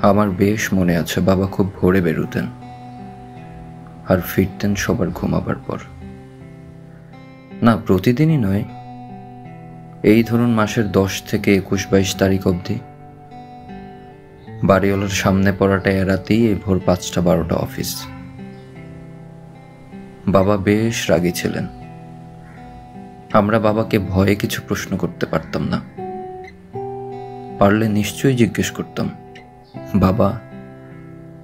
আমার বেশ মনে আছে, বাবা খুব ভোরে বেরোতেন আর ফিরতেন সবার ঘুমাবার পর। না, প্রতিদিনই নয়, এই ধরুন মাসের 10 থেকে 21-22 তারিখ অবধি। বাড়িওয়ালার সামনে পড়াটা এড়াতেই এই ভোর 5টা-12টা অফিস। বাবা বেশ রাগী ছিলেন। আমরা বাবাকে ভয়ে কিছু প্রশ্ন করতে পারতাম না। পারলে নিশ্চয়ই জিজ্ঞেস করতাম, বাবা,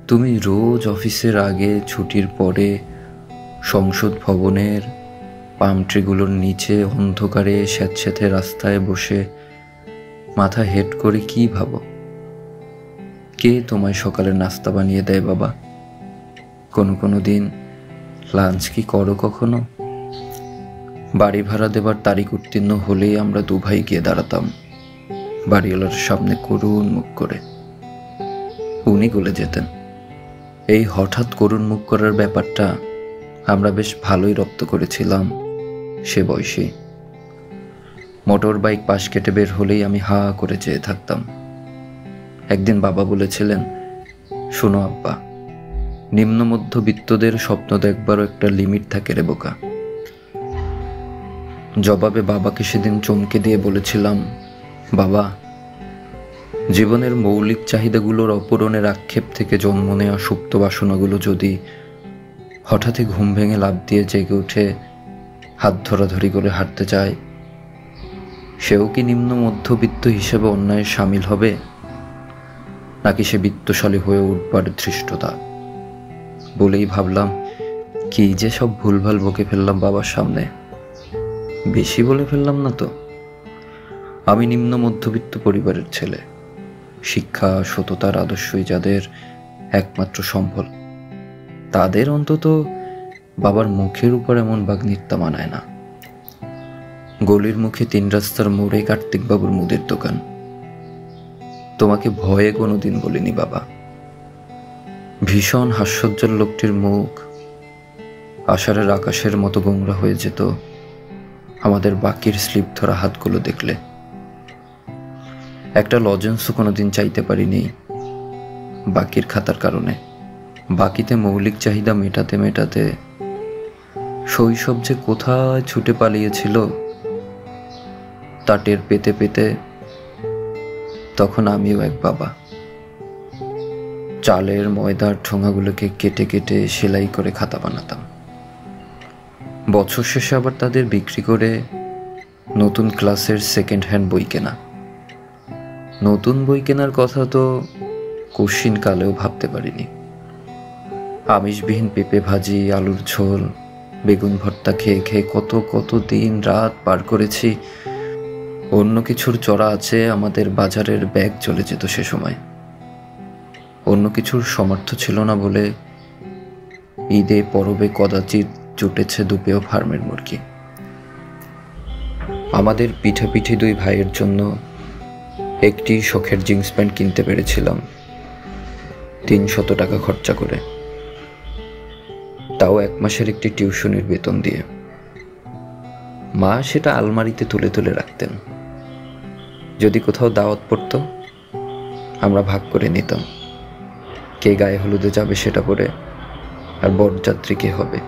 তুমি রোজ অফিসের আগে ছুটির পরে সংসদ ভবনের পাম ট্রিগুলোর নিচে অন্ধকারে স্যাঁতস্যাঁতে রাস্তায় বসে মাথা হেঁট করে কি ভাবো? কে তোমায় সকালে নাস্তা বানিয়ে দেয় বাবা? কোনো দিন লাঞ্চ কি করো কখনো? বাড়ি ভাড়া দেবার তারিখ উত্তীর্ণ হলেই আমরা দু ভাই গিয়ে দাঁড়াতাম বাড়িওয়ালার সামনে করুণ মুখ করে। উনি গলে যেতেন। এই হঠাৎ করুণ মুখ করার ব্যাপারটা আমরা বেশ ভালোই রপ্ত করেছিলাম সে বয়সে। মোটর বাইক পাশ কেটে বের হলেই আমি হা করে চেয়ে থাকতাম। একদিন বাবা বলেছিলেন, শোনো আব্বা, নিম্ন মধ্যবিত্তদের স্বপ্ন দেখবারও একটা লিমিট থাকে রে বোকা। জবাবে বাবাকে সেদিন চমকে দিয়ে বলেছিলাম, বাবা, জীবনের মৌলিক চাহিদাগুলোর অপূরণের আক্ষেপ থেকে জন্ম নেওয়া সুপ্ত বাসনাগুলো যদি হঠাৎই ঘুম ভেঙে লাফ দিয়ে জেগে উঠে হাত ধরাধরি করে হাঁটতে চায়, সেও কি নিম্ন মধ্যবিত্ত হিসেবে অন্যায় সামিল হবে, নাকি সে বিত্তশালী হয়ে উঠবার ধৃষ্টতা? বলেই ভাবলাম, কি যে সব ভুলভাল বকে ফেললাম বাবার সামনে। বেশি বলে ফেললাম না তো? আমি নিম্ন মধ্যবিত্ত পরিবারের ছেলে। শিক্ষা, সততার আদর্শই যাদের একমাত্র সম্বল, তাদের অন্তত বাবার মুখের উপর এমন বাগ্নিত্যা মানায় না। গলির মুখে 3 রাস্তার মোড়ে কার্তিকবাবুর মুদির দোকান। তোমাকে ভয়ে কোনোদিন বলিনি বাবা। ভীষণ হাস্যোজ্জ্বল লোকটির মুখ আষাঢ়ের আকাশের মতো গোমরা হয়ে যেত আমাদের বাকির স্লিপ ধরা হাতগুলো দেখলে। একটা লজেন্সও কোনোদিন চাইতে পারিনি বাকির খাতার কারণে। বাকিতে মৌলিক চাহিদা মেটাতে মেটাতে শৈশব যে কোথায় ছুটে পালিয়েছিল তা টের পেতে পেতে তখন আমিও এক বাবা। চালের ময়দার ঠোঙাগুলোকে কেটে কেটে সেলাই করে খাতা বানাতাম। বছর শেষে আবার তাদের বিক্রি করে নতুন ক্লাসের সেকেন্ড হ্যান্ড বই কেনা। নতুন বই কেনার কথা তো কশিন কালেও ভাবতে পারিনি। আমিষবিহীন পেঁপে ভাজি, আলুর ঝোল, বেগুন ভর্তা খেয়ে খেয়ে কত দিন রাত পার করেছি। অন্য কিছুর চড়া আছে আমাদের বাজারের ব্যাগ চলে যেত সে সময়। অন্য কিছুর সামর্থ্য ছিল না বলে ঈদে পরবে কদাচিৎ জুটেছে দুপেও ফার্মের মুরগি। আমাদের পিঠাপিঠি 2 ভাইয়ের জন্য একটি শখের জিন্স প্যান্ট কিনতে পেরেছিলাম 300 টাকা খরচা করে, তাও 1 মাসের একটি টিউশনের বেতন দিয়ে। মা সেটা আলমারিতে তুলে তুলে রাখতেন। যদি কোথাও দাওয়াত পড়তো আমরা ভাগ করে নিতাম, কে গায়ে হলুদে যাবে সেটা পরে আর বরযাত্রী কে হবে।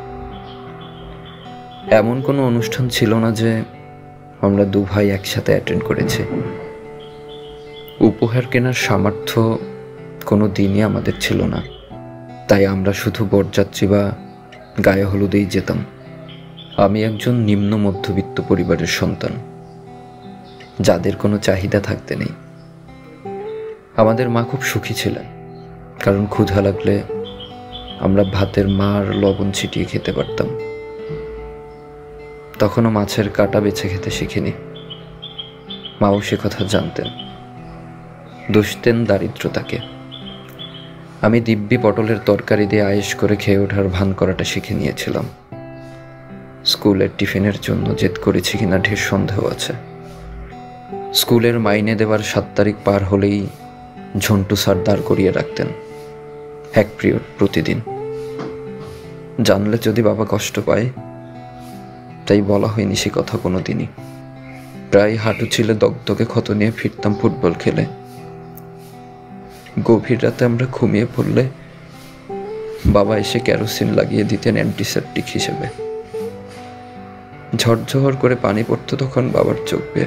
এমন কোনো অনুষ্ঠান ছিল না যে আমরা 2 ভাই একসাথে অ্যাটেন্ড করেছি। উপহার কেনার সামর্থ্য কোনো দিনই আমাদের ছিল না, তাই আমরা শুধু বরযাত্রী বা গায়ে হলুদেই যেতাম। আমি একজন নিম্ন মধ্যবিত্ত পরিবারের সন্তান, যাদের কোনো চাহিদা থাকতে নেই। আমাদের মা খুব সুখী ছিলেন, কারণ ক্ষুধা লাগলে আমরা ভাতের মার লবণ ছিটিয়ে খেতে পারতাম। তখনও মাছের কাঁটা বেছে খেতে শিখিনি। মাও সে কথা জানতেন, দুষতেন দারিদ্রতাকে। আমি দিব্যি পটলের তরকারি দিয়ে আয়েশ করে খেয়ে ওঠার ভান করাটা শিখে নিয়েছিলাম। স্কুলের টিফিনের জন্য জেদ করেছি কিনা ঢের সন্দেহ আছে। স্কুলের মাইনে দেবার 7 তারিখ পার হলেই ঝন্টু স্যার দাঁড় করিয়ে রাখতেন 1 পিরিয়ড প্রতিদিন। জানলে যদি বাবা কষ্ট পায়, তাই বলা হয়নি সে কথা কোনোদিনই। প্রায় হাঁটু ছিলে দগদগে ক্ষত নিয়ে ফিরতাম ফুটবল খেলে। গভীর রাতে আমরা ঘুমিয়ে পড়লে বাবা এসে কেরোসিন লাগিয়ে দিতেন অ্যান্টিসেপটিক হিসেবে। ঝরঝর করে পানি পড়তো তখন বাবার চোখ বেয়ে।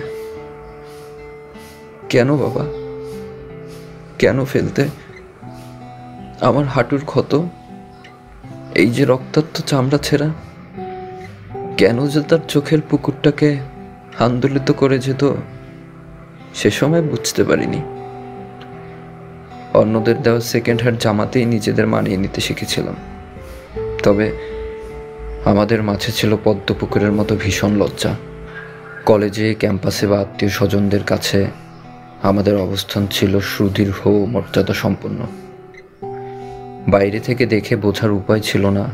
কেন বাবা, কেন ফেলতে? আমার হাঁটুর ক্ষত, এই যে রক্তাক্ত চামড়া ছেঁড়া, কেন যে তার চোখের পুকুরটাকে আন্দোলিত করে যেত সে সময় বুঝতে পারিনি। অন্যদের দেওয়া সেকেন্ড হ্যান্ড জামাতেই নিজেদের মানিয়ে নিতে শিখেছিলাম। তবে আমাদের মাঝে ছিল পদ্মপুকুরের মতো ভীষণ লজ্জা। কলেজে, ক্যাম্পাসে বা আত্মীয় স্বজনদের কাছে আমাদের অবস্থান ছিল সুদীর্ঘ ও মর্যাদা সম্পন্ন। বাইরে থেকে দেখে বোঝার উপায় ছিল না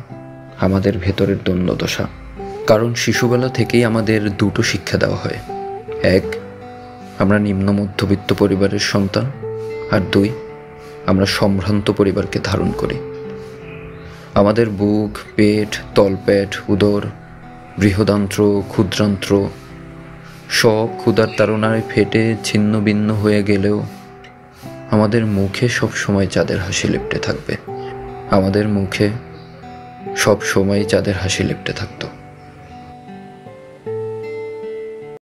আমাদের ভেতরের দৈন্যদশা। কারণ শিশুবেলা থেকেই আমাদের দুটো শিক্ষা দেওয়া হয়। এক, আমরা নিম্ন মধ্যবিত্ত পরিবারের সন্তান, আর দুই, আমরা সম্ভ্রান্ত পরিবারকে ধারণ করি। আমাদের বুক, পেট, তলপেট, উদর, বৃহদান্ত্র, ক্ষুদ্রান্ত্র সব ক্ষুধার তাড়নায় ফেটে ছিন্ন ভিন্ন হয়ে গেলেও আমাদের মুখে সব সময় চাঁদের হাসি লেপ্টে থাকবে। আমাদের মুখে সব সময় চাঁদের হাসি লেপ্টে থাকতো।